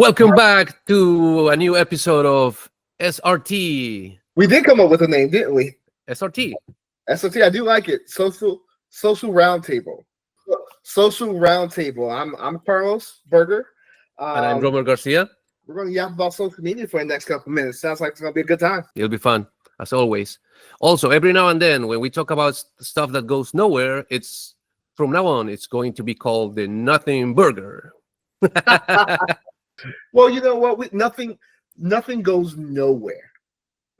Welcome back to a new episode of SRT. We did come up with a name, didn't we? SRT. SOT, I do like it. Social Roundtable. Social Roundtable. I'm Carlos Berger. And I'm Romer Garcia. We're going to yap about social media for the next couple of minutes. Sounds like it's going to be a good time. It'll be fun, as always. Also, every now and then, when we talk about stuff that goes nowhere, it's from now on, it's going to be called the Nothing Burger. Well, you know what? Nothing goes nowhere.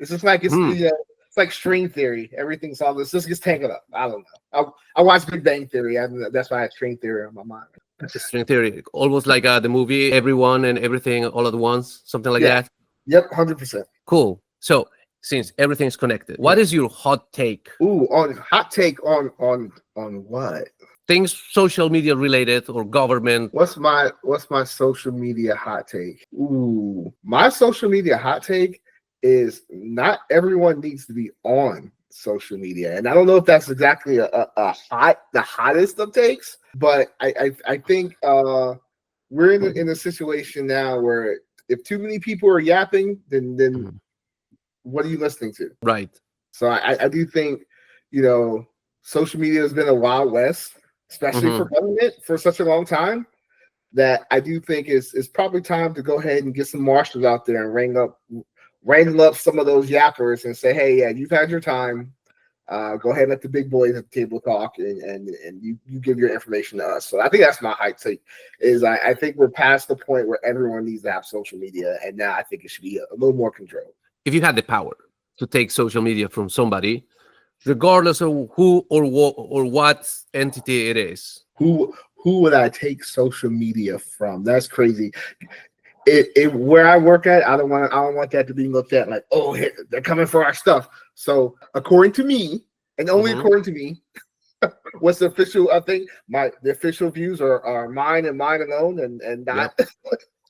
It's just like it's like string theory. Everything's all this. This gets tangled up. I don't know. I watched Big Bang Theory. That's why I had string theory on my mind. String theory, almost like the movie Everyone and Everything All at Once, something like that. Yep, 100%. Cool. So, since everything's connected, what is your hot take? On hot take on what? Things social media related or government. What's my social media hot take? My social media hot take is not everyone needs to be on social media, and I don't know if that's exactly the hottest of takes, but I think we're in a situation now where if too many people are yapping, then what are you listening to? Right. So I do think social media has been a wild west, especially for government, for such a long time, that I do think it's probably time to go ahead and get some marshals out there and wrangle up some of those yappers and say, hey, yeah, you've had your time. Go ahead and let the big boys at the table talk, and you give your information to us. So I think that's my hot take. Is I think we're past the point where everyone needs to have social media, and now I think it should be a little more controlled. If you had the power to take social media from somebody, regardless of who or what entity it is, who would I take social media from? That's crazy. Where I work at, I don't want that to be looked at like, oh, they're coming for our stuff. So according to me, and only according to me, what's the official? I think the official views are mine and mine alone, and not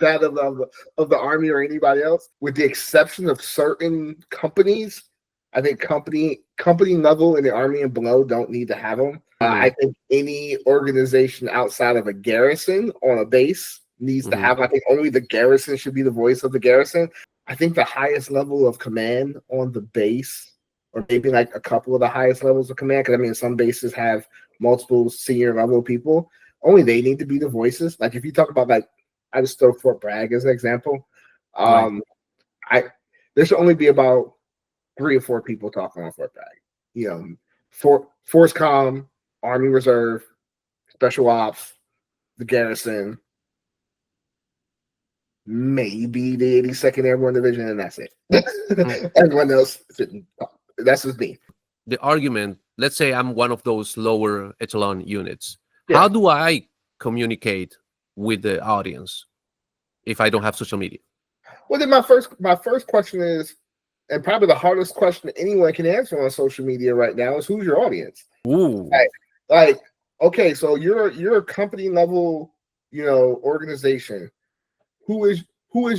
that of the Army or anybody else, with the exception of certain companies. I think company level in the Army and below don't need to have them. I think any organization outside of a garrison on a base needs to have. I think only the garrison should be the voice of the garrison. I think the highest level of command on the base, or maybe like a couple of the highest levels of command, because I mean some bases have multiple senior level people. Only they need to be the voices. Like if you talk about I just throw Fort Bragg as an example. There should only be about 3 or 4 people talking on Fort Bragg. Force Comm, Army Reserve, Special Ops, the garrison, maybe the 82nd Airborne Division, and that's it. Everyone else shouldn't talk. That's just me. The argument, let's say I'm one of those lower echelon units. Yeah. How do I communicate with the audience if I don't have social media? Well, then my first question is, and probably the hardest question anyone can answer on social media right now, is who's your audience? Ooh. Like, okay, so you're a company level, organization. Who is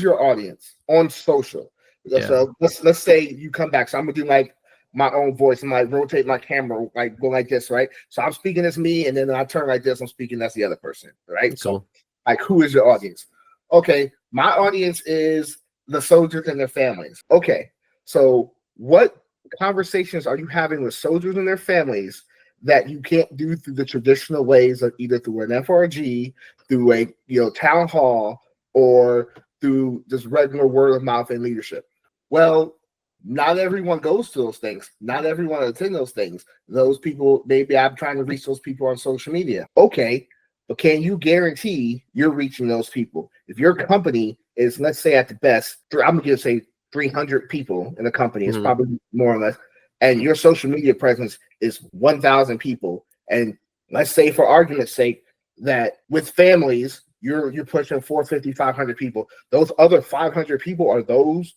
your audience on social? Yeah. So let's say you come back. So I'm gonna do like my own voice and like rotate my camera, like go like this, right? So I'm speaking as me, and then I turn like this, I'm speaking as the other person, right? Cool. So like, who is your audience? Okay, my audience is the soldiers and their families. Okay. So what conversations are you having with soldiers and their families that you can't do through the traditional ways of either through an FRG, through a town hall, or through just regular word of mouth and leadership? Well, not everyone goes to those things. Not everyone attends those things. Those people, maybe I'm trying to reach those people on social media. Okay, but can you guarantee you're reaching those people? If your company is, let's say at the best, I'm going to say 300 people in a company, it's probably more or less, and your social media presence is 1,000 people, and let's say for argument's sake that with families you're pushing 450, 500 people. Those other 500 people are those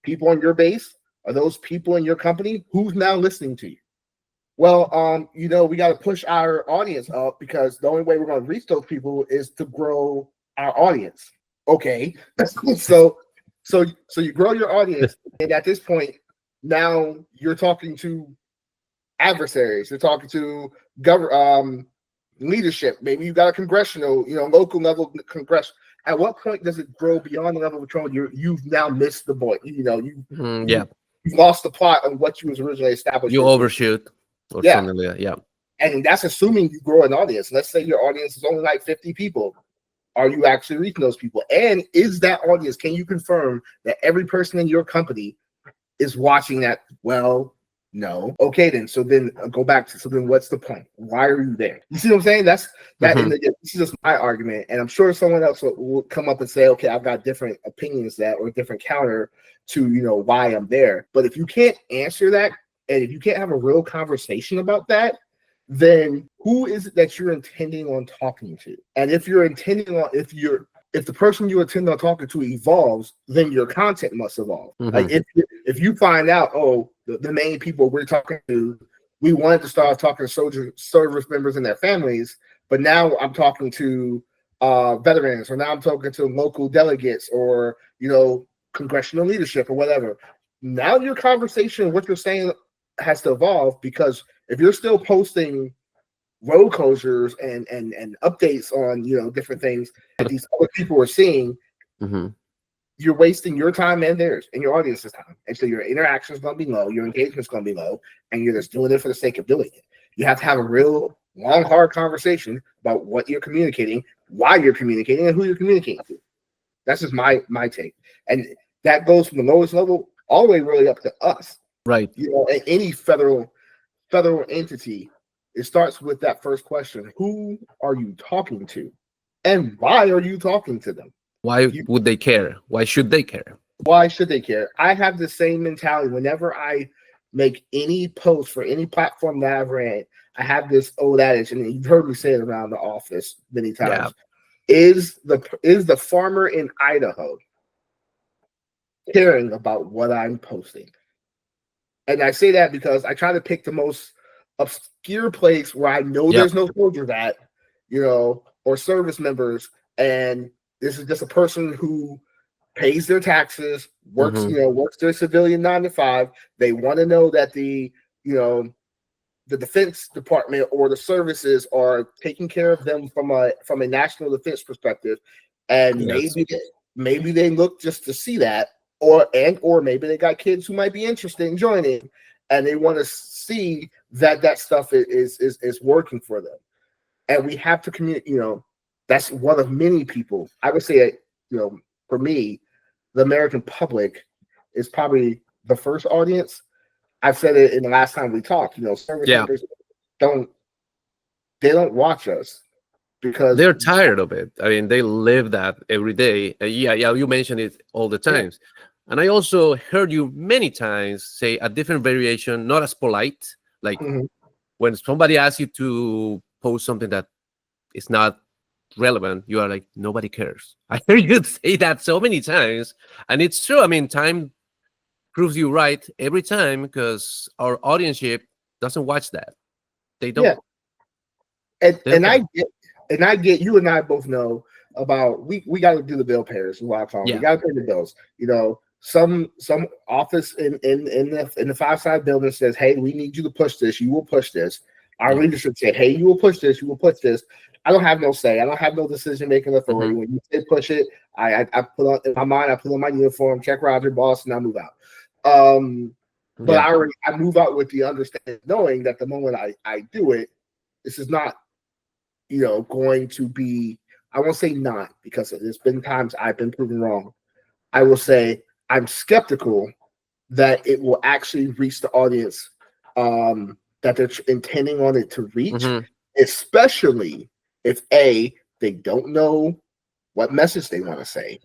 people on your base? Are those people in your company? Who's now listening to you? Well, we got to push our audience up, because the only way we're going to reach those people is to grow our audience. Okay, So you grow your audience, and at this point, now you're talking to adversaries. You're talking to leadership. Maybe you got a congressional, local level At what point does it grow beyond the level of control? You've now missed the point. You've lost the plot of what you was originally established. You overshoot or something like that. Yeah. And that's assuming you grow an audience. Let's say your audience is only like 50 people. Are you actually reaching those people? And is that audience, can you confirm that every person in your company is watching that? Well, no. Okay, then. So then go back to, so then what's the point? Why are you there? You see what I'm saying? This is just my argument. And I'm sure someone else will come up and say, okay, I've got different opinions that, or different counter to, why I'm there. But if you can't answer that, and if you can't have a real conversation about that, then who is it that you're intending on talking to? And if you're intending on, if the person you intend on talking to evolves, then your content must evolve. Like if you find out, oh, the main people we're talking to, we wanted to start talking to service members and their families, but now I'm talking to veterans, or now I'm talking to local delegates, or congressional leadership, or whatever. Now your conversation, what you're saying, has to evolve, because if you're still posting road closures and updates on different things that these other people are seeing, you're wasting your time and theirs and your audience's time. And so your interaction is going to be low, your engagement is going to be low, and you're just doing it for the sake of doing it. You have to have a real long, hard conversation about what you're communicating, why you're communicating, and who you're communicating to. That's just my take. And that goes from the lowest level all the way really up to us. Right. Any federal entity, it starts with that first question: who are you talking to, and why are you talking to them? Why would they care? Why should they care? Why should they care? I have the same mentality whenever I make any post for any platform that I've ran. I have this old adage, and you've heard me say it around the office many times. Yeah. Is the farmer in Idaho caring about what I'm posting? And I say that because I try to pick the most obscure place where I know there's no soldiers at, or service members, and this is just a person who pays their taxes, works, works their civilian 9 to 5. They want to know that the Defense Department or the services are taking care of them from a national defense perspective, and maybe they look just to see that. Or maybe they got kids who might be interested in joining, and they want to see that stuff is working for them. And we have to communicate. That's one of many people. I would say, for me, the American public is probably the first audience. I've said it in the last time we talked. Service members don't watch us, because they're tired of it. I mean, they live that every day. You mention it all the times. Yeah. And I also heard you many times say a different variation, not as polite, like when somebody asks you to post something that is not relevant, you are like, nobody cares. I heard you say that so many times, and it's true. I mean, time proves you right every time, because our audience doesn't watch that. They don't. Yeah. And I get you, and I both know about we got to do the bill payers. We got to pay the bills. Some office in the 5-side building says, hey, we need you to push this. You will push this. Our leadership say, hey, you will push this. You will push this. I don't have no say. I don't have no decision-making authority. When you say push it, I put on, in my mind, I put on my uniform, check Roger, boss, and I move out. But I move out with the understanding, knowing that the moment I do it, this is not, going to be, I won't say not, because there's been times I've been proven wrong. I will say I'm skeptical that it will actually reach the audience that they're intending on it to reach, especially if A, they don't know what message they want to say,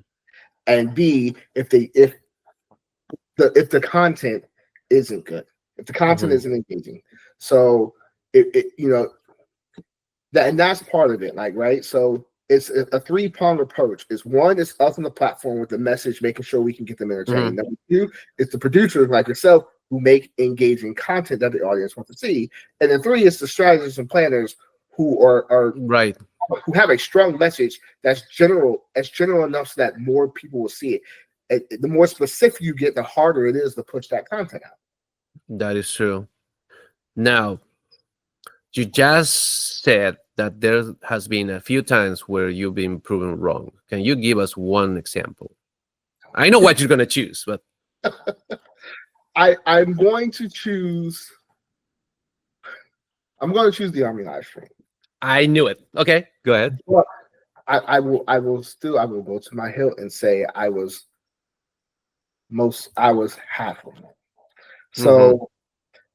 and B, if the content isn't good, if the content isn't engaging. So that's part of it, right? So it's a 3-pronged approach. It's one, it's us on the platform with the message, making sure we can get them entertained. Number 2, it's the producers like yourself who make engaging content that the audience wants to see. And then 3 is the strategists and planners who are right, who have a strong message that's general enough so that more people will see it. The more specific you get, the harder it is to push that content out. That is true. Now, you just said that there has been a few times where you've been proven wrong. Can you give us one example? I know what you're going to choose, but I'm going to choose. I'm going to choose the Army live stream. I knew it. Okay, go ahead. But I will go to my hilt and say I was half of it. So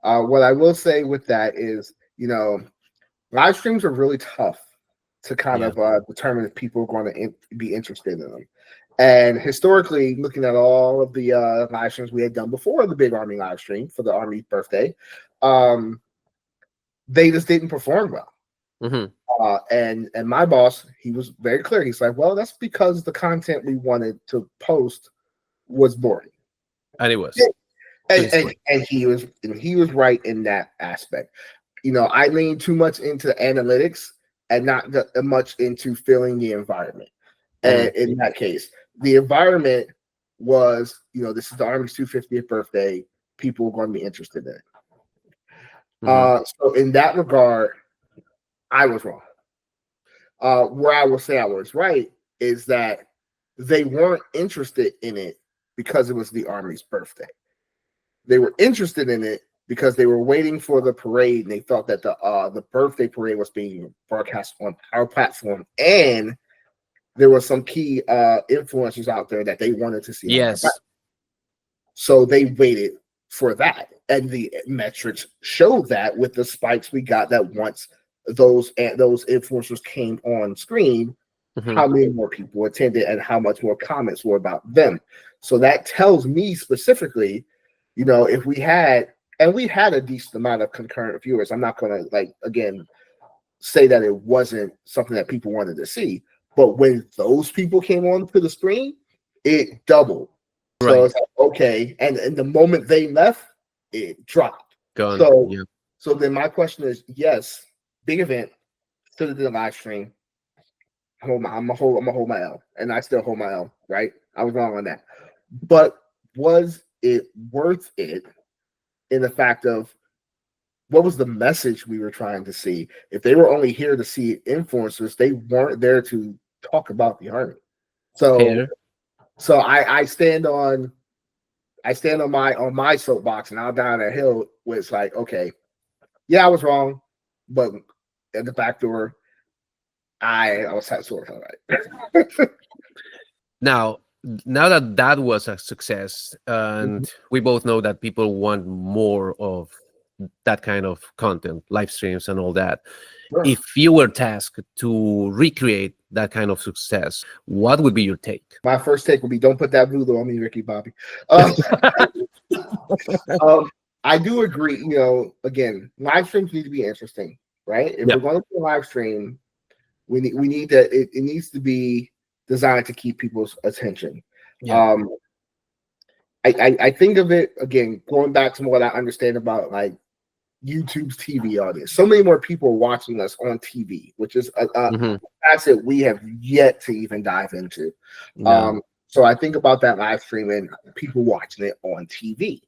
what I will say with that is, live streams are really tough to kind of determine if people are going to be interested in them. And historically, looking at all of the live streams we had done before the big Army live stream for the Army birthday, they just didn't perform well. And my boss, he was very clear. He's like, well, that's because the content we wanted to post was boring. And it was. And he was right in that aspect. I lean too much into analytics and not much into filling the environment. And in that case, the environment was, this is the Army's 250th birthday. People are going to be interested in it. So in that regard, I was wrong. Where I will say I was right is that they weren't interested in it because it was the Army's birthday. They were interested in it because they were waiting for the parade, and they thought that the birthday parade was being broadcast on our platform, and there were some key influencers out there that they wanted to see. Yes. So they waited for that, and the metrics showed that with the spikes we got, that once those influencers came on screen, how many more people attended and how much more comments were about them. So that tells me specifically, if we had a decent amount of concurrent viewers, I'm not going to say that it wasn't something that people wanted to see, but when those people came onto the screen, it doubled. Right. So it's like, okay, and the moment they left, it dropped. So then my question is, yes, big event, still did a live stream. I'm gonna hold my L, and I still hold my L. Right, I was wrong on that. But was it worth it in the fact of what was the message we were trying to see? If they were only here to see influencers, they weren't there to talk about the Army. So I stand on my soapbox, and I'll down that hill where it's like, okay, yeah, I was wrong, but at the back door, I was sort of right. Now that was a success, and we both know that people want more of that kind of content, live streams and all that. Sure. If you were tasked to recreate that kind of success, what would be your take? My first take would be, don't put that voodoo on me, Ricky Bobby. I do agree. Again, live streams need to be interesting, right? If we're going to do a live stream, we need that. It needs to be designed to keep people's attention. Yeah. I think of it, again, going back to what I understand about like YouTube's TV audience. So many more people are watching us on TV, which is a facet we have yet to even dive into. No. So I think about that live stream and people watching it on TV.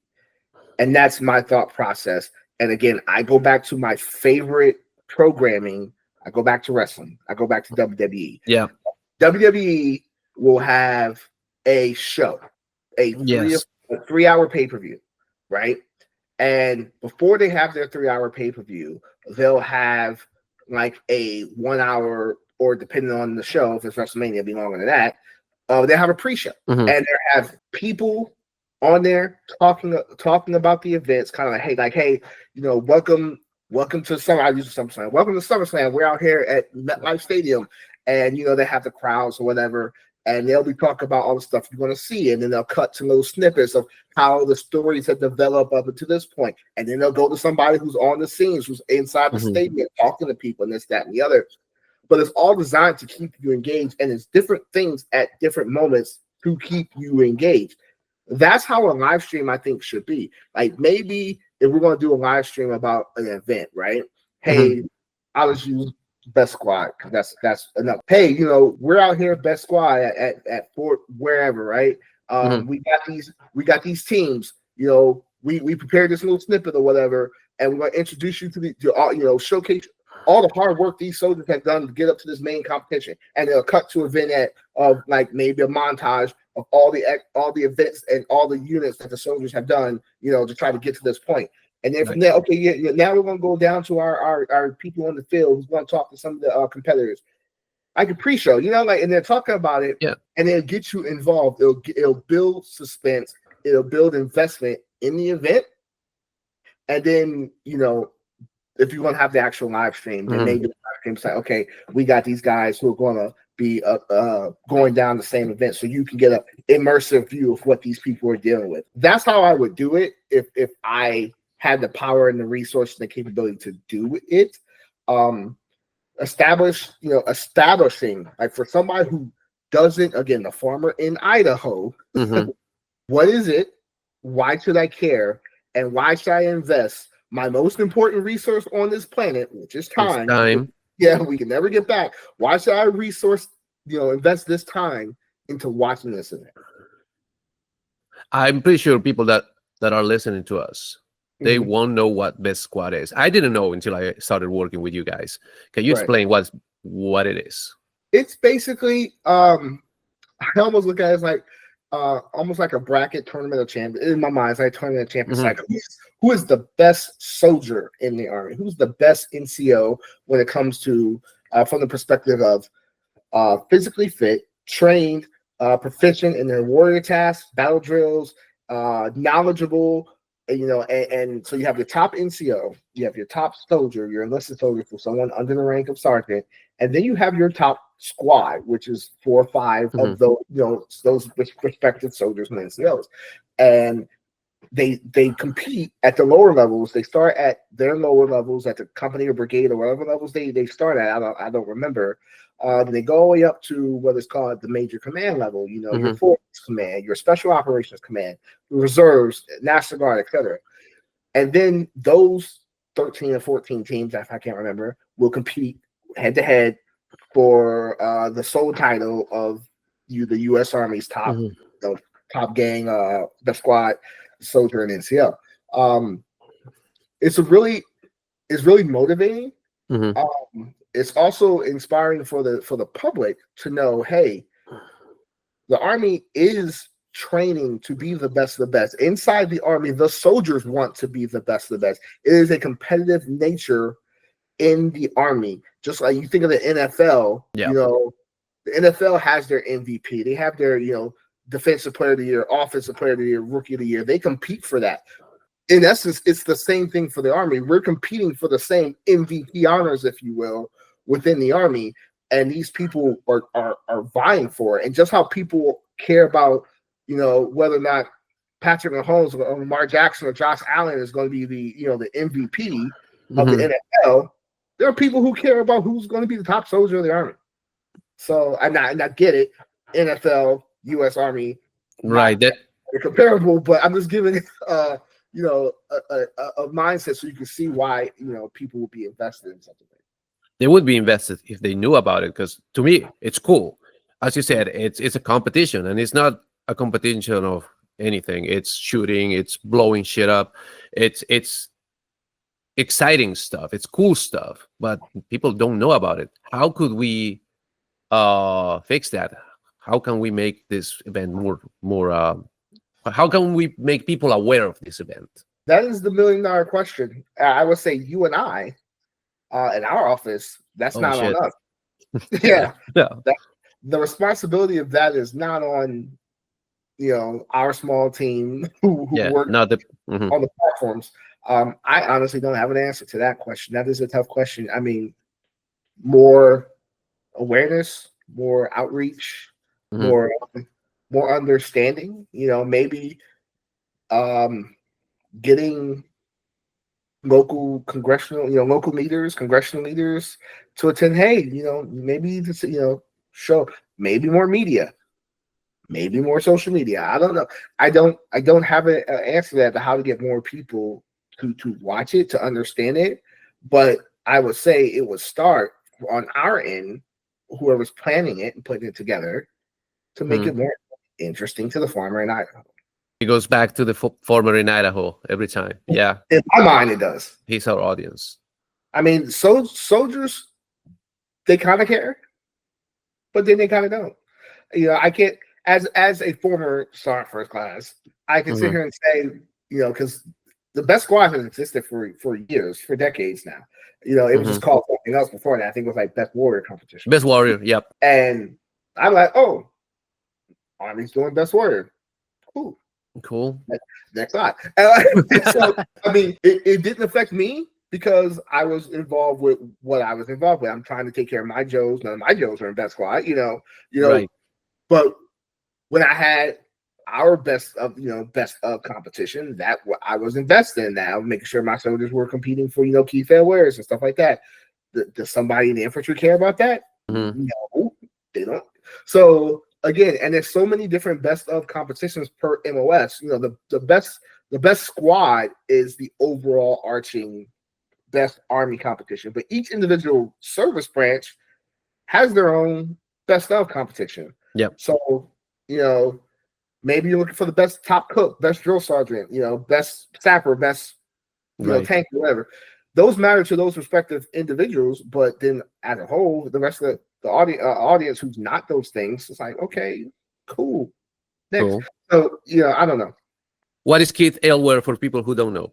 And that's my thought process. And again, I go back to my favorite programming. I go back to wrestling. I go back to WWE. Yeah. WWE will have a show, a 3-hour pay-per-view, right? And before they have their 3-hour pay-per-view, they'll have like a 1 hour, or depending on the show, if it's WrestleMania, it'll be longer than that. They have a pre-show, and they have people on there talking about the events, kind of like, hey, welcome to Summer. I use SummerSlam. Welcome to SummerSlam. We're out here at MetLife Stadium, and they have the crowds or whatever, and they'll be talking about all the stuff you're going to see, and then they'll cut to little snippets of how the stories have developed up until this point, and then they'll go to somebody who's on the scenes, who's inside the stadium, talking to people, and this, that, and the other. But it's all designed to keep you engaged, and it's different things at different moments to keep you engaged. That's how a live stream, I think, should be. Like, maybe if we're going to do a live stream about an event, right? Hey, I'll just use Best Squad, because that's enough. Hey, we're out here Best Squad at Fort wherever, right? We got these teams. We prepared this little snippet or whatever, and we're going to introduce you to showcase all the hard work these soldiers have done to get up to this main competition, and they'll cut to a vignette of like maybe a montage of all the events and all the units that the soldiers have done, to try to get to this point. And then from there, okay, yeah, now we're going to go down to our people on the field who's going to talk to some of the competitors. Like a pre-show, and they're talking about it, and it'll get you involved. It'll build suspense. It'll build investment in the event. And then, if you're going to have the actual live stream, then maybe the live stream say, okay, we got these guys who are going to be going down the same event, so you can get an immersive view of what these people are dealing with. That's how I would do it if I had the power and the resources and the capability to do it. Establishing, like, for somebody who doesn't, again, the farmer in Idaho, what is it? Why should I care? And why should I invest my most important resource on this planet, which is time? Yeah, we can never get back. Why should I invest this time into watching this event? I'm pretty sure people that are listening to us, they won't know what Best Squad is. I didn't know until I started working with you guys. Can you explain what it is? It's basically, I almost look at it as like almost like a bracket tournament of champions. In my mind, it's like a tournament of champions. Like, who is the best soldier in the Army? Who's the best NCO when it comes to, from the perspective of physically fit, trained, proficient in their warrior tasks, battle drills, knowledgeable. And so you have your top NCO, you have your top soldier, your enlisted soldier, for someone under the rank of sergeant, and then you have your top squad, which is 4 or 5 of those respective soldiers and NCOs, and they compete at the lower levels. They start at their lower levels at the company or brigade or whatever levels they start at. I don't remember. Then they go all the way up to what is called the major command level, your force command, your special operations command, reserves, National Guard, etc. And then those 13 or 14 teams, if I can't remember, will compete head to head for the sole title of the U.S. Army's top top gang, the squad, soldier, and NCO. It's really motivating. It's also inspiring for the public to know, hey, the Army is training to be the best of the best. Inside the Army, the soldiers want to be the best of the best. It is a competitive nature in the Army. Just like you think of the NFL, the NFL has their MVP. They have their, defensive player of the year, offensive player of the year, rookie of the year. They compete for that. In essence, it's the same thing for the Army. We're competing for the same MVP honors, if you will, within the Army, and these people are vying for it. And just how people care about, whether or not Patrick Mahomes or Lamar Jackson or Josh Allen is going to be the MVP of the NFL, there are people who care about who's going to be the top soldier of the Army. So I get it, NFL, U.S. Army, right? They're comparable, but I'm just giving a mindset so you can see why people will be invested in something. They would be invested if they knew about it, because to me it's cool. As you said, it's a competition, and it's not a competition of anything. It's shooting, it's blowing shit up, it's exciting stuff, it's cool stuff, but people don't know about it. How could we fix that? How can we make this event more how can we make people aware of this event? That is the $1 million question. I would say you and I in our office, that's not on us. The responsibility of that is not on our small team who work on the platforms. I honestly don't have an answer to that question. That is a tough question. I mean, more awareness, more outreach, more understanding. Maybe getting local congressional leaders to attend. Hey, maybe to show, maybe more media, maybe more social media. I don't know. I don't have an answer to that, to how to get more people to watch it, to understand it. But I would say it would start on our end, whoever's planning it and putting it together, to make it more interesting to the farmer in Idaho. It goes back to the farmer in Idaho every time. Yeah. In my mind, it does. He's our audience. I mean, so soldiers, they kind of care, but then they kind of don't. I can't, as a former sergeant first class, I can sit Mhm. here and say, because the best squad has existed for years, for decades now. It was just Mhm. called something else before that. I think it was like best warrior competition or Best something. warrior. Yep. And I'm like, oh, Army's doing best warrior. Cool. Cool. Next slide. And so, I mean, it didn't affect me because I was involved with what I was involved with. I'm trying to take care of my Joes. None of my Joes are in best squad, Right. but when I had our best of competition, that what I was invested in now, making sure my soldiers were competing for, key fair wears and stuff like that. Does somebody in the infantry care about that? Mhm. No, they don't. So again, and there's so many different best of competitions per MOS. The best squad is the overall arching best Army competition, but each individual service branch has their own best of competition. Yep. So, maybe you're looking for the best top cook, best drill sergeant, best sapper, best, Right. tank, whatever. Those matter to those respective individuals, but then as a whole, the rest of the audience who's not those things, it's like, okay, cool. Next. Cool. So, I don't know. What is Keith Aylward for people who don't know?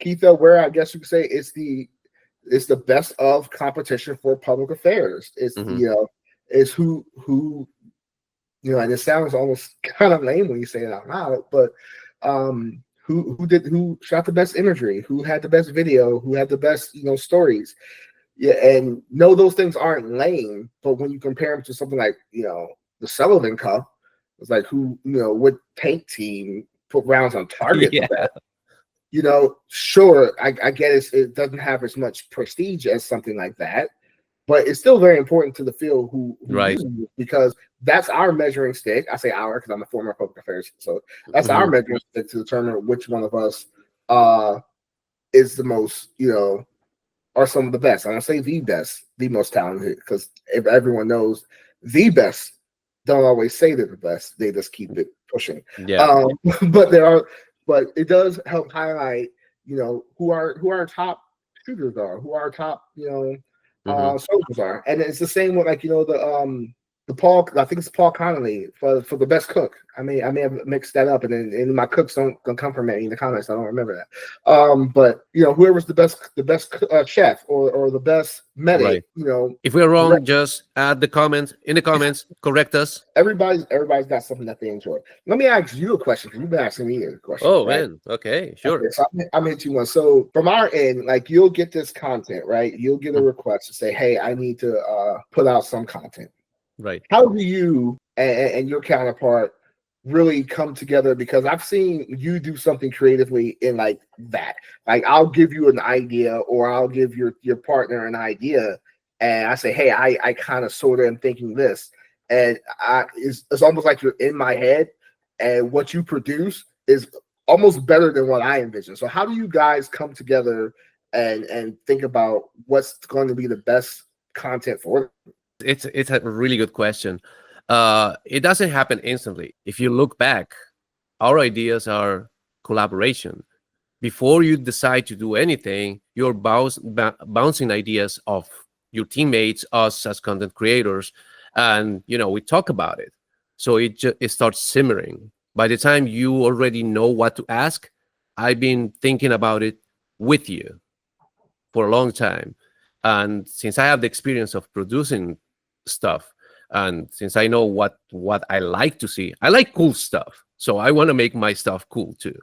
Keith, where I guess you could say it's the best of competition for public affairs. It's Mhm. it's who and it sounds almost kind of lame when you say it out loud, but who shot the best imagery, who had the best video, who had the best stories. Yeah, and no, those things aren't lame, but when you compare them to something like the Sullivan Cup, it's like who what tank team put rounds on target the Yeah. best. Sure, I get it doesn't have as much prestige as something like that, but it's still very important to the field who Right. uses it, because that's our measuring stick. I say our because I'm a former public affairs, so that's our Mhm. measuring stick to determine which one of us is the most, are some of the best. I don't say the best, the most talented, because if everyone knows the best don't always say they're the best, they just keep it pushing. Yeah. But but it does help highlight, who our top shooters are, who our top, Mhm. soldiers are. And it's the same with like, the Paul, I think it's Paul Connolly for the best cook. I may have mixed that up, and then my cooks don't come from me in the comments. I don't remember that. But whoever's the best chef or the best medic, Right. If we're correct. wrong, just add the comments in the comments. Correct us. Everybody's got something that they enjoy. Let me ask you a question, because you've been asking me a question, Oh right? man. Okay. Okay, Sure. so I'm into one. So from our end, like you'll get this content, right? You'll get a Mhm. request to say, "Hey, I need to put out some content." Right. How do you and your counterpart really come together? Because I've seen you do something creatively in like that. Like I'll give you an idea, or I'll give your partner an idea, and I say, "Hey, I kind of sort of am thinking this," and it's almost like you're in my head, and what you produce is almost better than what I envision. So how do you guys come together and think about what's going to be the best content for it? It's a really good question. It doesn't happen instantly. If you look back, our ideas are collaboration. Before you decide to do anything, you're bouncing ideas off your teammates, us as content creators, and we talk about it. So it starts simmering. By the time you already know what to ask, I've been thinking about it with you for a long time. And since I have the experience of producing stuff, and since I know what I like to see, I like cool stuff. So I want to make my stuff cool too.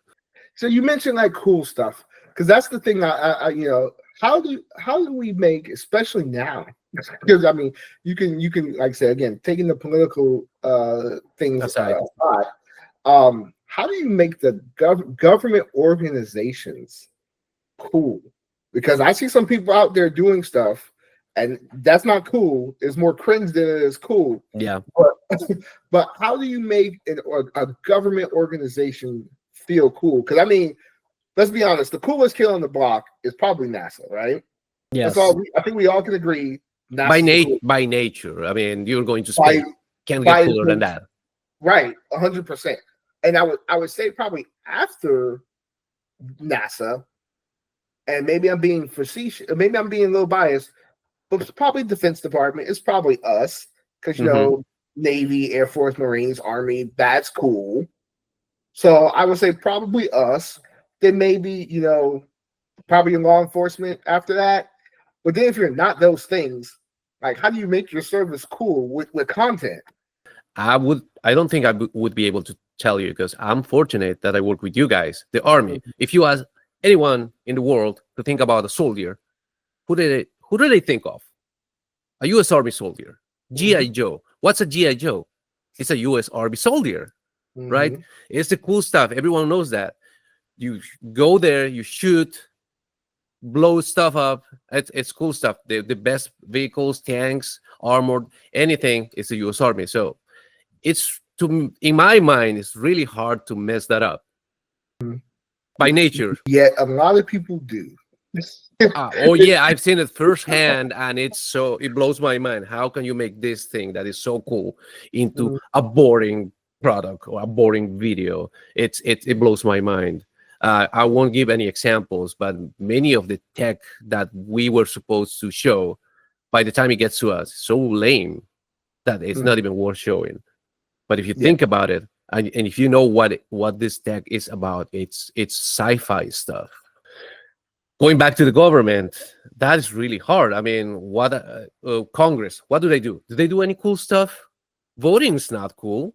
So you mentioned like cool stuff, because that's the thing. How do we make, especially now? Because I mean, you can like I say again, taking the political things Aside. aside, how do you make the government organizations cool? Because I see some people out there doing stuff, and that's not cool. It's more cringe than it is cool. Yeah. But but how do you make a government organization feel cool? Because I mean, let's be honest, the coolest kid on the block is probably NASA, right? That's all. Yes. I think we all can agree. By NASA's the nat coolest by nature. I mean, you're going to by space. Can't get by cooler than that. right, 100%. And I would say probably after NASA, and maybe I'm being facetious, maybe I'm being a little biased, but it's probably Defense Department. It's probably us because Navy, Air Force, Marines, Army. That's cool. So I would say probably us. Then maybe probably law enforcement after that. But then if you're not those things, like how do you make your service cool with content? I don't think would be able to tell you because I'm fortunate that I work with you guys, the Army. If you ask anyone in the world to think about a soldier, who do they think of? A U.S. Army soldier, GI Joe. What's a GI Joe? It's a U.S. Army soldier, right? It's the cool stuff. Everyone knows that. You go there, you shoot, blow stuff up. It's cool stuff. The best vehicles, tanks, armored, anything is the U.S. Army. So it's in my mind, it's really hard to mess that up by nature. Yeah, a lot of people do. Oh yeah, I've seen it firsthand, and it blows my mind. How can you make this thing that is so cool into a boring product or a boring video? It blows my mind. I won't give any examples, but many of the tech that we were supposed to show, by the time it gets to us, so lame that it's not even worth showing. But if you think about it, and if you know what this tech is about, it's sci-fi stuff. Going back to the government, that is really hard. I mean, what Congress? What do? Do they do any cool stuff? Voting is not cool.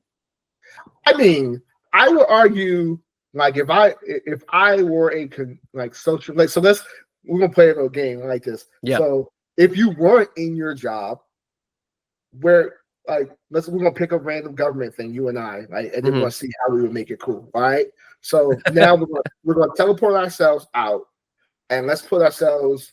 I mean, I would argue, like if I were social, so we're gonna play a little game like this. Yeah. So if you weren't in your job, we're gonna pick a random government thing, you and I, right, and then we're gonna see how we would make it cool. All right. So now we're gonna teleport ourselves out, and let's put ourselves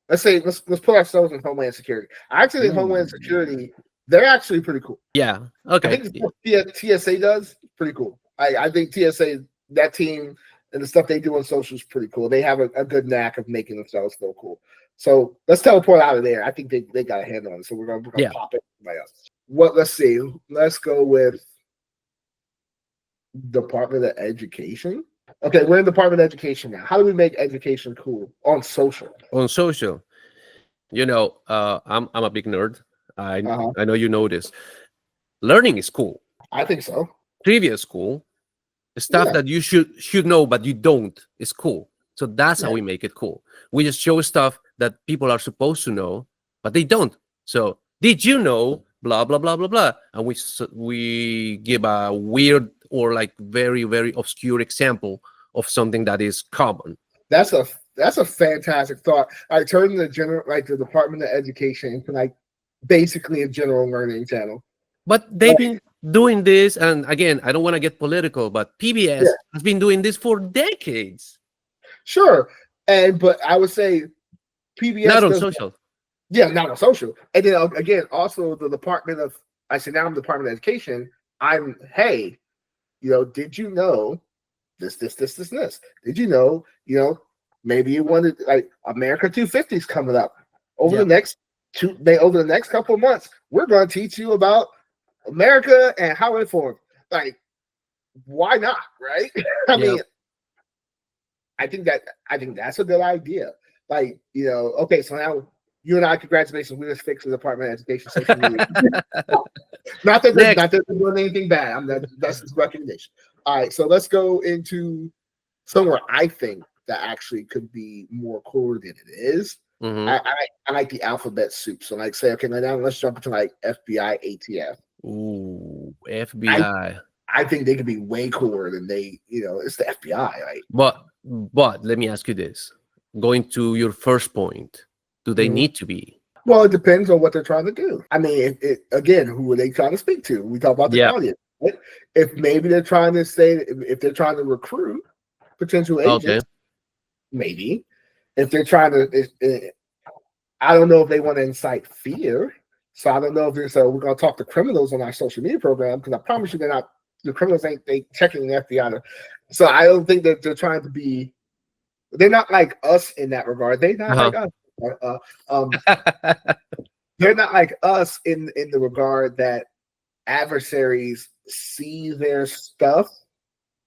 in Homeland Security. I actually think Homeland Security, they're actually pretty cool. Yeah. Okay. I think what TSA does pretty cool. I think TSA, that team and the stuff they do on social is pretty cool. They have a good knack of making themselves feel cool. So let's teleport out of there. I think they got a handle on it. So we're gonna pop it. Let's see. Let's go with Department of Education. Okay, we're in Department of Education now. How do we make education cool on social? On social, I'm a big nerd. I know you know this. Learning is cool. I think so. Trivia is cool. The stuff that you should know but you don't is cool. So that's how we make it cool. We just show stuff that people are supposed to know, but they don't. So did you know? Blah blah blah blah blah, and we give a weird or like very very obscure example of something that is common. That's a fantastic thought. I turn the Department of Education into basically a general learning channel. But they've been doing this, and again, I don't want to get political, but PBS has been doing this for decades. Sure, but I would say PBS not on social. Yeah, not on social. And then again, also the Department of I'm the Department of Education. Hey, did you know this? Did you know, maybe you wanted America 250s coming up over the next couple of months. We're going to teach you about America and how it formed. Why not? Right? I mean, I think that's a good idea. Okay, so now you and I, congratulations, we just fixed the Department of Education social media. not that they're doing anything bad. That's just recognition. All right, so let's go into somewhere I think that actually could be more cooler than it is. I like the alphabet soup. So say, okay, now let's jump into FBI, ATF. Ooh, FBI. I think they could be way cooler than it's the FBI, right? But let me ask you this. Going to your first point, do they need to be? Well, it depends on what they're trying to do. I mean, again, who are they trying to speak to? We talk about the audience. Right? If maybe they're trying to if they're trying to recruit potential agents, maybe. If they're trying to, I don't know if they want to incite fear. So I don't know if we're going to talk to criminals on our social media program, because I promise you the criminals ain't checking the FBI. So I don't think that they're trying to be. They're not like us in that regard. They're not like us. They're not like us in the regard that adversaries see their stuff.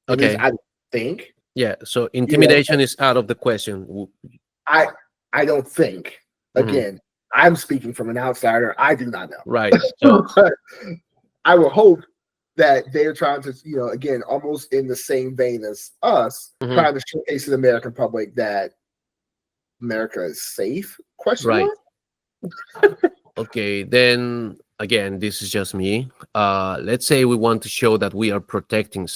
At least I think. Yeah. So You know, intimidation is out of the question. I don't think. Mhm. Again, I'm speaking from an outsider. I do not Right. know. So. But I would hope that they're trying to, again, almost in the same vein as us, Mhm. trying to showcase to the American public that America is safe? Question Right. mark. Okay. Then again, this is just me. Let's say we want to show that we are protecting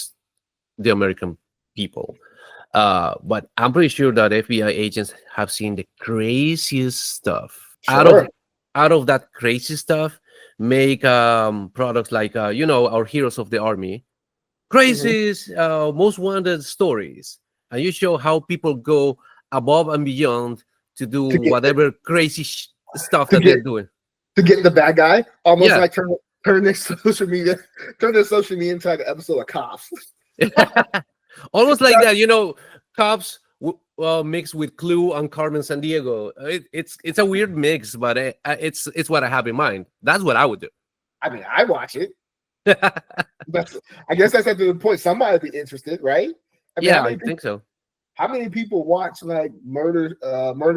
the American people. But I'm pretty sure that FBI agents have seen the craziest stuff. Sure. Out of that crazy stuff, make products like our heroes of the army, Mhm. craziest, most wanted stories, and you show how people go above and beyond to do To get whatever crazy stuff to that they're get doing. to get the bad guy, almost Yeah. like turn their social media, turn their social media into like an episode of Cops. Almost like that, cops mixed with Clue and Carmen San Diego. It's a weird mix, but it's what I have in mind. That's what I would do. I mean, I watch it. I guess that's at the point. Somebody would be interested, right? I mean, Yeah, I think so. how many people watch like murder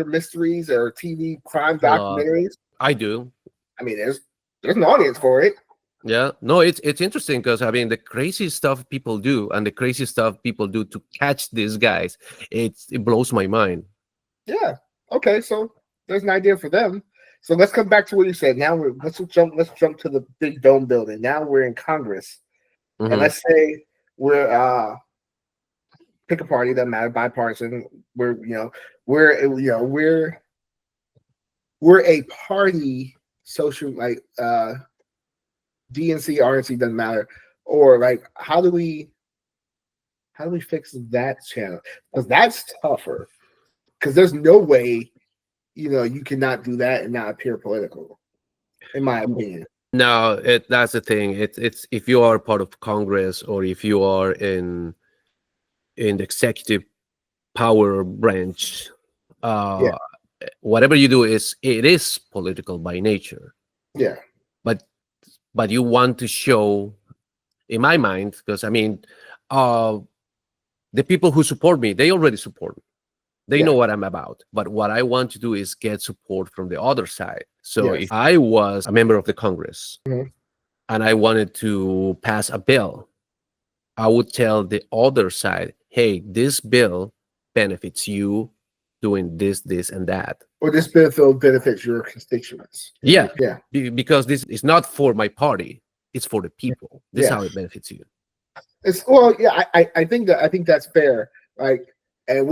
mysteries or TV crime A lot. documentaries? I do. I mean, there's an audience for it. Yeah, no, it's interesting because I mean the crazy stuff people do and the crazy stuff people do to catch these guys, it blows my mind. Yeah. Okay, so there's an idea for them. So let's come back to what you said. Now let's jump to the big dome building. Now we're in Congress. And Hmm. let's say we're pick a party, doesn't matter, bipartisan. We're we're a party social like DNC, RNC doesn't matter. Or like how do we fix that channel? Because that's tougher. Because there's no way, you cannot do that and not appear political, in my opinion. No, that's the thing. It's if you are part of Congress or if you are in the executive power branch, Yeah, uh, whatever you do it is political by nature. yeah, But you want to show, in my mind, because I mean, uh, the people who support me, they already support me. They yeah, know what I'm about. But what I want to do is get support from the other side. So yes. if I was a member of the Congress Mhm. and I wanted to pass a bill, I would tell the other side, hey, this bill benefits you doing this, and that. Or this benefit benefits your constituents. Yeah, Yeah, because this is not for my party, it's for the people. This is yeah. how it benefits you. It's well, yeah. I think that's fair. Like, and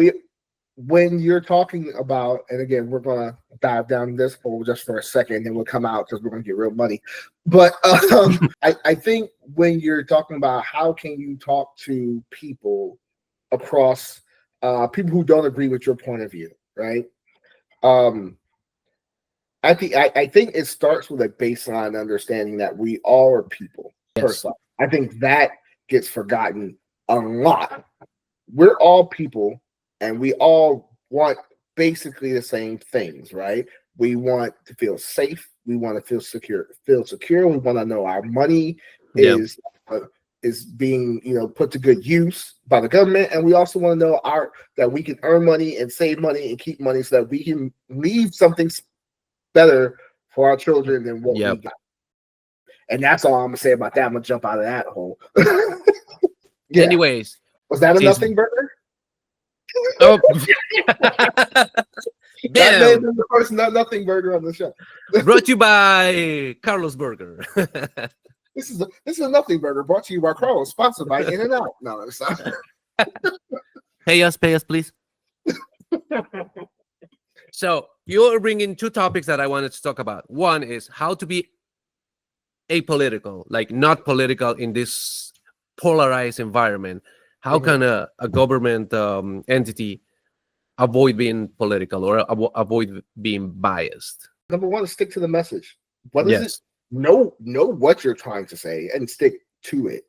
when you're talking about, and again, we're gonna dive down this hole just for a second, and we'll come out because we're gonna get real money. But I think when you're talking about how can you talk to people across people who don't agree with your point of view, right? Um, I think it starts with a baseline understanding that we all are people. First Yes. off, I think that gets forgotten a lot. We're all people, and we all want basically the same things, right? We want to feel safe. We want to feel secure. We want to know our money Yeah. uh, is being put to good use by the government, and we also want to know that we can earn money and save money and keep money so that we can leave something better for our children than what we Yep. got. And that's all I'm gonna say about that. I'm gonna jump out of that hole. Yeah. Anyways, Was that a since nothing burger? oh, That may have damn, been the first nothing burger on the show. brought to you by Carlos Burger. This is a nothing burger brought to you by Carlos, sponsored by In and Out. No, it's not. Pay us, please. So you're bringing two topics that I wanted to talk about. One is how to be apolitical, like not political in this polarized environment. How can a government entity avoid being political or avoid being biased? Number one, stick to the message. What is it? Yes. Know what you're trying to say and stick to it.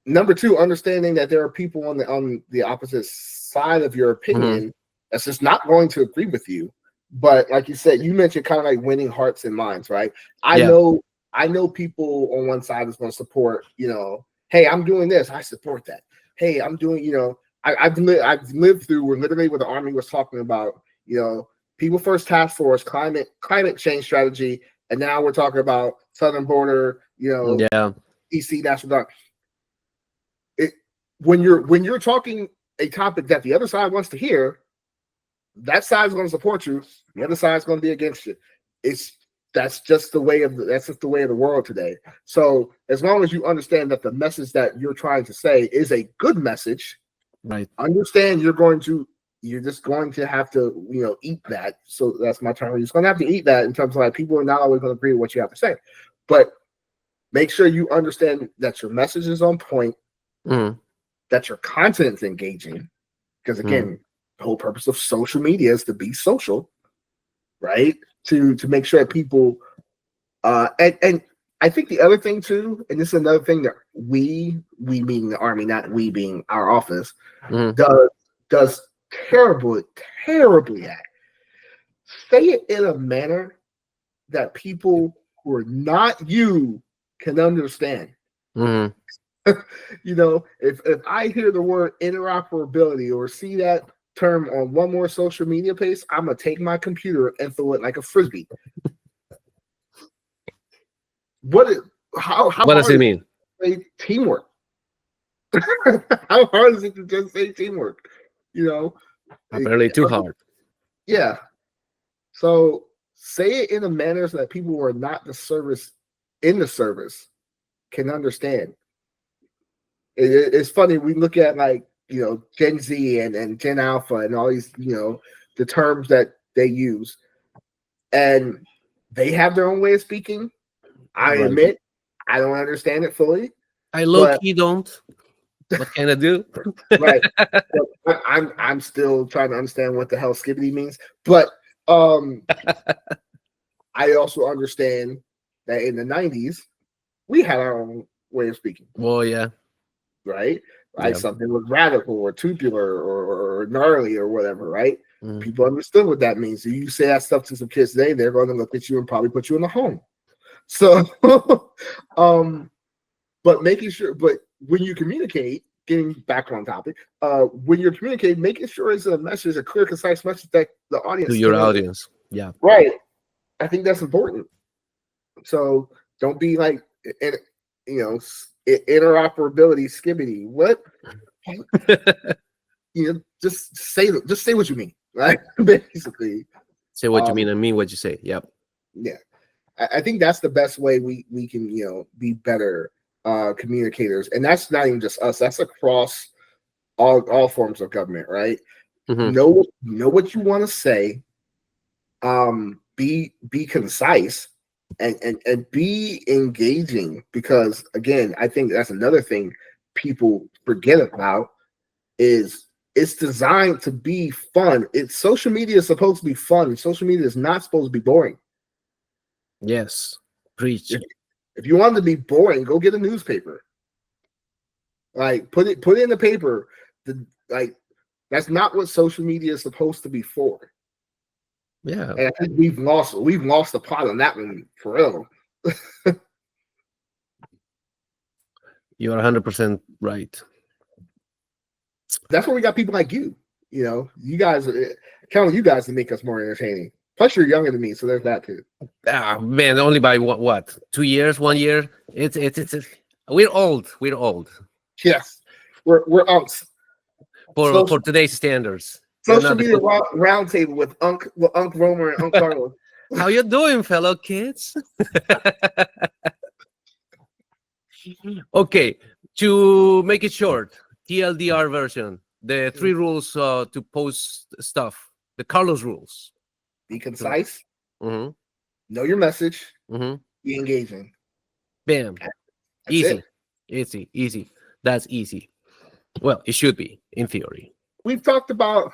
Number two, understanding that there are people on the opposite side of your opinion that's just not going to agree with you. But like you said, you mentioned kind of like winning hearts and minds, right? I Yeah. know people on one side is going to support, hey, I'm doing this, I support that. hey, I'm doing, I've lived through where literally what the Army was talking about, People First Task Force, climate change strategy, and now we're talking about Southern Border, Yeah. DC National Guard. When you're talking a topic that the other side wants to hear, that side's going to support you. The other side's going to be against you. That's just the way of the world today. So as long as you understand that the message that you're trying to say is a good message, right? Understand you're just going to have to eat that. So that's my term. You're just going to have to eat that in terms of like people are not always going to agree with what you have to say, but make sure you understand that your message is on point, that your content is engaging, because again, the whole purpose of social media is to be social, right? To make sure that people and I think the other thing too, and this is another thing that we being the Army, not we being our office, does terribly at. Say it in a manner that people who are not you can understand. If I hear the word interoperability or see that term on one more social media page, I'm gonna take my computer and throw it like a frisbee. How what does it mean? Teamwork. How hard is it to just say teamwork? Apparently too hard. Yeah. So say it in a manner so that people who are not in the service can understand. It's funny, we look at like Gen Z and Gen Alpha and all these the terms that they use, and they have their own way of speaking. I admit I don't understand it fully. I low-key don't. What can I do? Right. I'm still trying to understand what the hell skibbity means, but I also understand that in the 90s we had our own way of speaking. Oh yeah. Right? Like something was radical or tubular or gnarly or whatever, right? People understood what that means. So you say that stuff to some kids today, they're going to look at you and probably put you in a home. So but when you communicate, getting back on topic, when you're communicating, making sure it's a message, a clear, concise message that the audience to your audience. Yeah. Right. I think that's important. So don't be like interoperability skibbity. What? Just say what you mean, right? Basically. Say what you mean and mean what you say. Yep. Yeah. I think that's the best way we can be better communicators, and that's not even just us. That's across all forms of government, right? Know what you want to say. Be concise and be engaging, because again, I think that's another thing people forget about is it's designed to be fun. Social media is supposed to be fun. Social media is not supposed to be boring. Yes. Preach. If you want it to be boring, go get a newspaper. Like put it in the paper. That's not what social media is supposed to be for. Yeah. And I think we've lost the plot on that one for real. You are 100% right. That's why we got people like you. You guys count on you guys to make us more entertaining. Plus, you're younger than me, so there's that too. Ah, man, only by what? 2 years, 1 year? It's we're old. We're old. Yes, we're unks for today's standards. Social media roundtable with Unc Romer and Unc Carlos. How you doing, fellow kids? Okay, to make it short, TLDR version, the 3 rules to post stuff, the Carlos rules. Be concise. Know your message. Be engaging. Bam. Easy. That's easy. Well, it should be, in theory. We talked about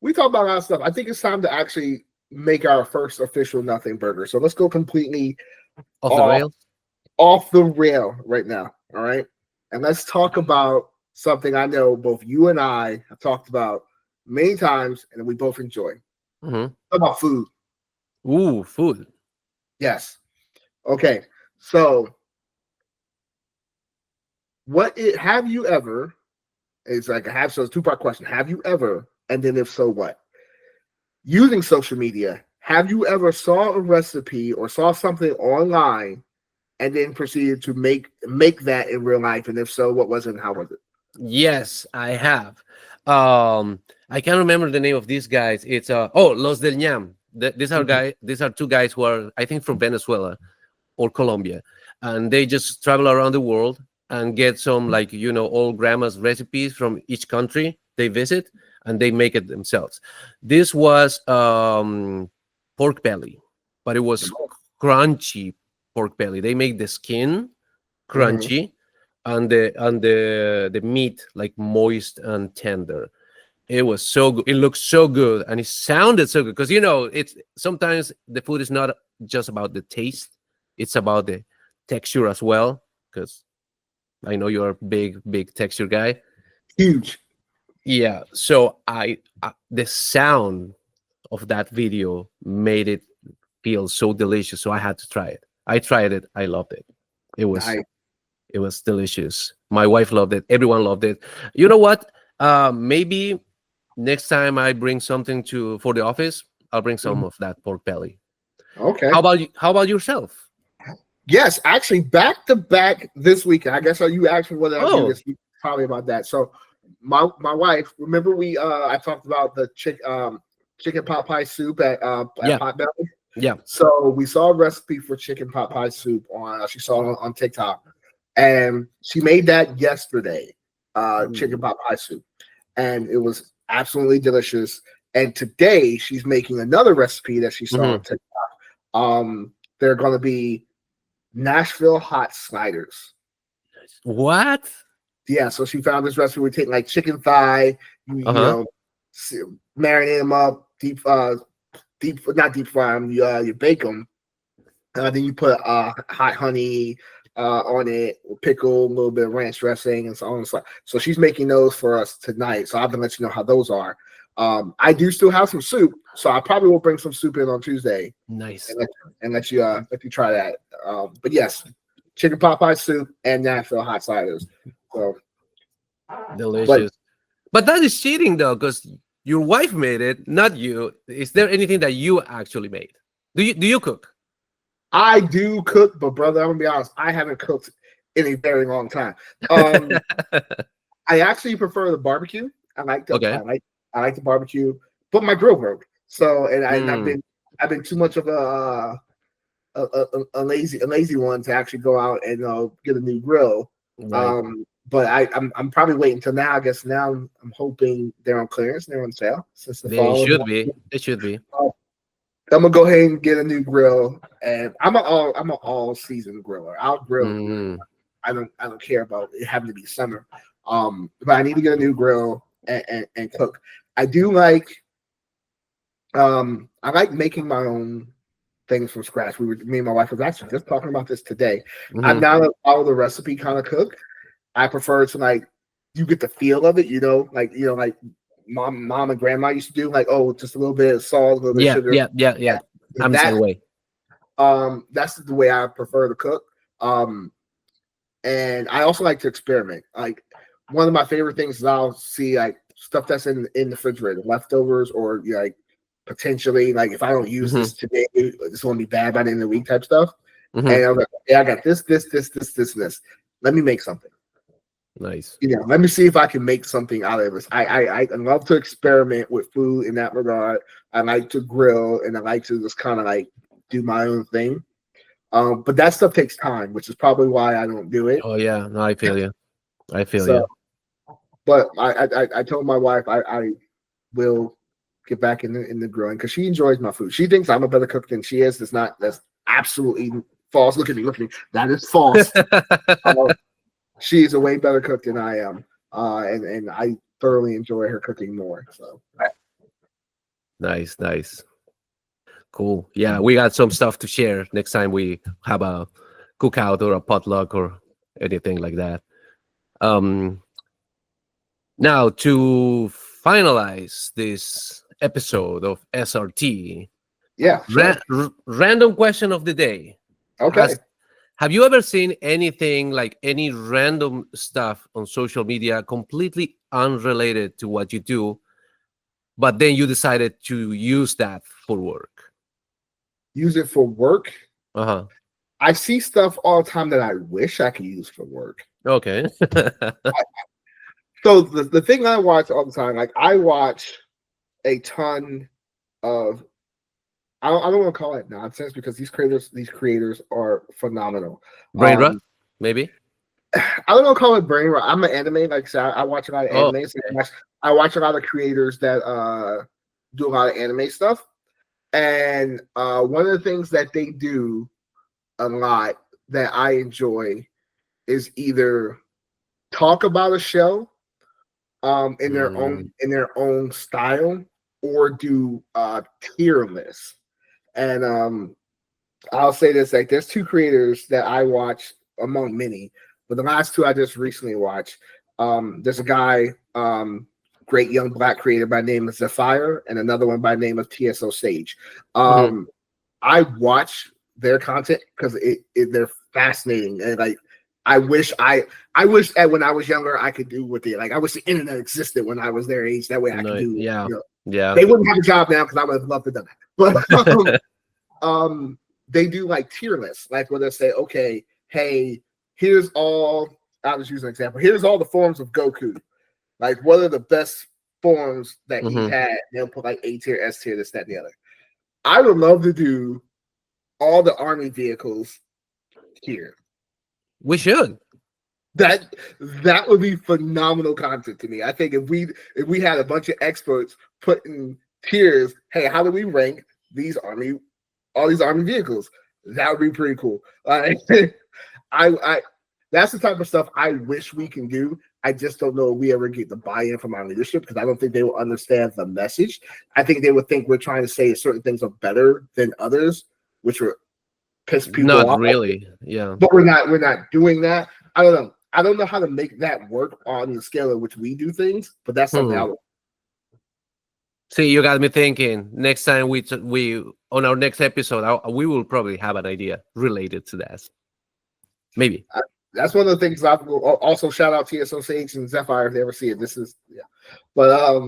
a lot of stuff. I think it's time to actually make our first official Nothing Burger. So let's go completely off the rail right now. All right. And let's talk about something I know both you and I have talked about many times and we both enjoy. Talk about food. Ooh, food. Yes. Okay. So have you ever It's like so it's a two-part question. Have you ever, and then if so, what? Using social media, have you ever saw a recipe or saw something online and then proceeded to make that in real life? And if so, what was it and how was it? Yes, I have. I can't remember the name of these guys. It's Los del Ñam. These are two guys who are, I think, from Venezuela or Colombia, and they just travel around the world and get some, like, old grandma's recipes from each country they visit, and they make it themselves. This was pork belly, but it was crunchy pork belly. They make the skin Mhm. crunchy, and the meat like moist and tender. It was so good. It looked so good, and it sounded so good, because it's sometimes the food is not just about the taste; it's about the texture as well. Because I know you're a big texture guy. Huge. Yeah. So the sound of that video made it feel so delicious. So I had to try it. I tried it. I loved it. It was Nice. it was delicious. My wife loved it. Everyone loved it. You know what? Maybe next time I bring something for the office, I'll bring some Mhm. of that pork belly. Okay. How about you? How about yourself? Yes, actually, back to back this weekend. I guess you asked me what did I do Oh, this week? Probably about that. So, my wife. Remember I talked about the chicken pot pie soup at yeah, Potbelly. yeah. So we saw a recipe for chicken pot pie soup she saw it on TikTok, and she made that yesterday. Chicken Mm. pot pie soup, and it was absolutely delicious. And today she's making another recipe that she saw on Mhm. TikTok. They're going to be Nashville hot sliders. What? Yeah, so she found this recipe. We take like chicken thigh, Uh you huh. know, marinate them up, not deep fry them. You bake them. Then you put hot honey on it, pickle, a little bit of ranch dressing, and so on and so on. So she's making those for us tonight. So I'll let you know how those are. I do still have some soup, so I probably will bring some soup in on Tuesday Nice. and let you try that. But yes, chicken pot pie soup and Nashville hot sliders. So, but Delicious. But that is cheating though, because your wife made it, not you. Is there anything that you actually made? Do you cook? I do cook, but brother, I'm gonna be honest, I haven't cooked in a very long time. Um, I actually prefer the barbecue. I like the I Okay. like I like the barbecue, but my grill broke. So and I've Mm, been too much of a lazy one to actually go out and get a new grill. right. But I'm probably waiting until now. I guess now I'm hoping they're on clearance, they're on sale since the They fall. should be. They should be. I'm gonna go ahead and get a new grill, and I'm an all season griller. I'll grill. Mm, I don't care about it having to be summer. But I need to get a new grill and cook. I do I like making my own things from scratch. Me and my wife was actually just talking about this today. I'm mhm. not a follow the recipe kind of cook. I prefer to you get the feel of it, like mom and grandma used to do, like, oh, just a little bit of salt, a little bit of Yeah, sugar. yeah, yeah, yeah. I'm the That same way. that's the way I prefer to cook. And I also like to experiment. Like one of my favorite things is I'll see like stuff that's in the refrigerator, leftovers, or like potentially like if I don't use Hmm. this today, it's going to be bad by the end of the week type stuff. Hmm. And I'm like, yeah, I got this. Let me make something. Nice. Let me see if I can make something out of this. I love to experiment with food in that regard. I like to grill and I like to just kind of like do my own thing. But that stuff takes time, which is probably why I don't do it. Oh yeah. No, I feel you. I feel So, you. but I told my wife I will get back in the grilling because she enjoys my food. She thinks I'm a better cook than she is. That's absolutely false. Look at me. That is false. Uh, she's a way better cook than I am, and I thoroughly enjoy her cooking more. So Nice, nice. Cool. Yeah, we got some stuff to share next time we have a cookout or a potluck or anything like that. Um, Now to finalize this episode of SRT, yeah, sure. random question of the day. Okay. Has Have you ever seen anything like any random stuff on social media completely unrelated to what you do, but then you decided to use that for work? Use it for work. Uh-huh. I see stuff all the time that I wish I could use for work. Okay. So the thing I watch all the time, like I watch a ton of I don't want to call it nonsense because these creators are phenomenal. Brain rot, maybe? I don't know, call it brain rot. I'm an anime, like I said, I watch a lot of Oh, anime. So I watch a lot of creators that do a lot of anime stuff. And one of the things that they do a lot that I enjoy is either talk about a show in their own style or do tier lists. And I'll say this, like there's two creators that I watch among many, but the last two I just recently watched. There's a guy, great young black creator by the name of Zephyr, and another one by the name of TSO Sage. I watch their content because they're fascinating, and like I wish that when I was younger I could do what they like. I wish the internet existed when I was their age. That way I could do. Yeah, you know, yeah. They wouldn't have a job now because I would have loved to do that. But they do like tier lists, like where they say, okay, hey, here's all. I'll just use an example. Here's all the forms of Goku. Like, what are the best forms that he had? They'll put like A tier, S tier, this, that, and the other. I would love to do all the army vehicles here. We should. That would be phenomenal content to me. I think if we had a bunch of experts putting tiers, hey, how do we rank all these army vehicles? That would be pretty cool. I that's the type of stuff I wish we can do. I just don't know if we ever get the buy-in from our leadership because I don't think they will understand the message. I think they would think we're trying to say certain things are better than others, which would piss people off. Not really, yeah. But we're not doing that. I don't know. I don't know how to make that work on the scale at which we do things, but that's something I would. See, you got me thinking. Next time we on our next episode, we will probably have an idea related to that. Maybe. That's one of the things I will also shout out TSO Sage and Zephyr if they ever see it. This is but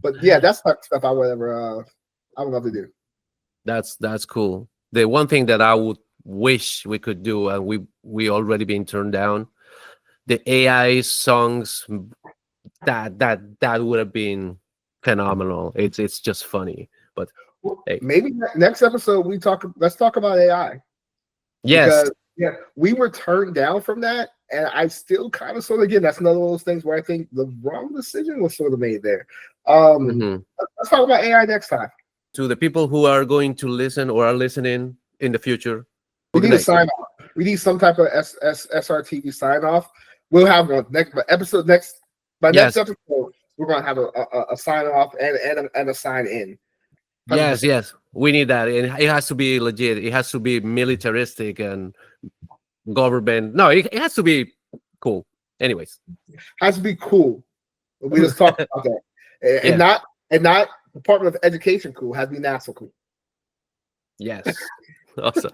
but yeah, that's the stuff I would love to do. That's cool. The one thing that I would wish we could do, and we already been turned down, the AI songs. That would have been phenomenal. It's just funny, but hey. Maybe next episode let's talk about AI. Yes. Because, we were turned down from that, and I still kind of sort of, again, that's another one of those things where I think the wrong decision was sort of made there. Let's talk about AI next time. To the people who are going to listen or are listening in the future, we need a sign off. We need some type of SRTV sign off. We'll have a next episode next. By next episode, we're gonna have a sign off and a sign in. 100%. Yes, we need that. And it has to be legit. It has to be militaristic and government. No, it has to be cool. Anyways, has to be cool. We just talked about that, and not Department of Education cool. Has to be NASA cool. Yes, awesome.